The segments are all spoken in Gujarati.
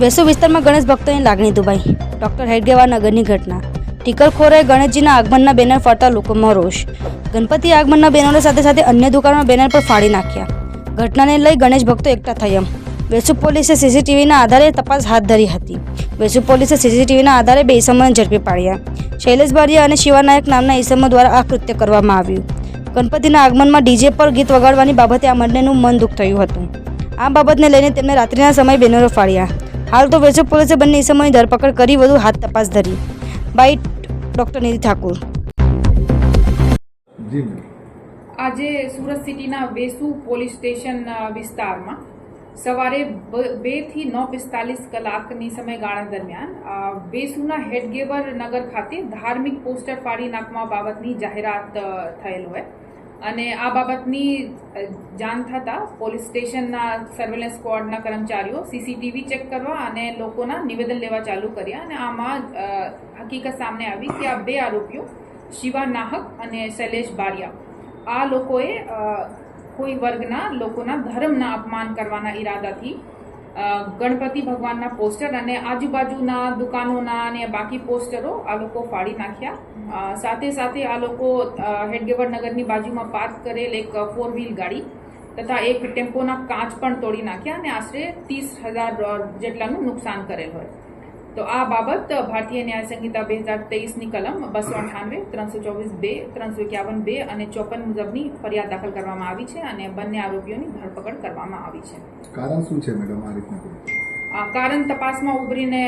વેસુ વિસ્તારમાં ગણેશ ભક્તોની લાગણી દુભાઈ. ડોક્ટર હેડગેવાર નગરની ઘટના. ટીકરખોરોએ ગણેશજીના આગમનના બેનર ફાડતા લોકોમાં રોષ. ગણપતિ આગમનના બેનરો સાથે સાથે અન્ય દુકાનોના બેનર પર ફાડી નાખ્યા. ઘટનાને લઈ ગણેશ ભક્તો એકઠા થયા. વેસુ પોલીસે સીસીટીવીના આધારે તપાસ હાથ ધરી હતી. વેસુ પોલીસે સીસીટીવીના આધારે બે ઇસમોને ઝડપી પાડ્યા. શૈલેષ બારિયા અને શિવાનાયક નામના ઇસમો દ્વારા આ કૃત્ય કરવામાં આવ્યું. ગણપતિના આગમનમાં ડીજે પર ગીત વગાડવાની બાબતે આ બંનેનું મન દુઃખ થયું હતું. આ બાબતને લઈને તેમને રાત્રિના સમયે બેનરો ફાડ્યા. હાલ તો વેસુ પોલીસે બંને ઇસમોની ધરપકડ કરી વધુ હાથ તપાસ ધરી. બાઇટ ડોક્ટર નિધિ ઠાકુર. આજે સુરત સિટીના વેસુ પોલીસ સ્ટેશન વિસ્તારમાં સવારે 2 થી 9:45 કલાકની સમયગાળા દરમિયાન વેસુના હેડગેવર નગર ખાતે ધાર્મિક પોસ્ટર ફાડી નાખવા બાબતની જાહેરાત થયેલ હોય અને આ બાબતની જાણ થતાં પોલીસ સ્ટેશનના સર્વેલન્સ સ્ક્વોડના કર્મચારીઓ સીસીટીવી ચેક કરવા અને લોકોના નિવેદન લેવા ચાલુ કર્યા અને આમાં હકીકત સામે આવી કે આ બે આરોપીઓ શિવા નાહક અને શૈલેષ બારિયા આ લોકોએ કોઈ વર્ગના લોકોના ધર્મના અપમાન કરવાના ઈરાદાથી ગણપતિ ભગવાનના પોસ્ટર અને આજુબાજુના દુકાનોના અને બાકી પોસ્ટરો આ લોકો ફાડી નાખ્યા. સાથે સાથે આ લોકો હેડગેવર નગરની બાજુમાં પાર્ક કરેલ એક 4-વ્હીલ ગાડી તથા એક ટેમ્પોના કાચ પણ તોડી નાખ્યા અને આશરે 30,000 જેટલાનું નુકસાન કરેલ હોય. તો આ બાબત ભારતીય ન્યાય સંહિતા 2023ની કલમ 298, 324(2), 351(2) અને 54 મુજબની ફરિયાદ દાખલ કરવામાં આવી છે અને બંને આરોપીઓની ધરપકડ કરવામાં આવી છે. કારણ શું છે મેડમ આ રીતના? કારણ તપાસમાં ઉભરીને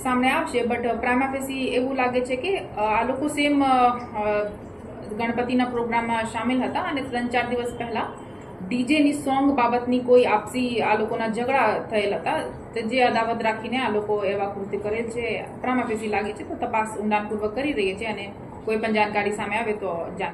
સામે આવશે, બટ પ્રાઇમા ફેસી એવું લાગે છે કે આ લોકો સેમ ગણપતિના પ્રોગ્રામમાં સામેલ હતા અને 3-4 દિવસ પહેલા ડીજેની સોંગ બાબતની કોઈ આપસી આ લોકોના ઝઘડા થયેલ હતા, જે અદાવત રાખીને આ લોકો એવા કૃત્ય કરેલ છે. પ્રાઇમા ફેસી લાગે છે તો તપાસ ઊંડાણપૂર્વક કરી રહી છે અને કોઈ પણ જાણકારી સામે આવે તો જાણ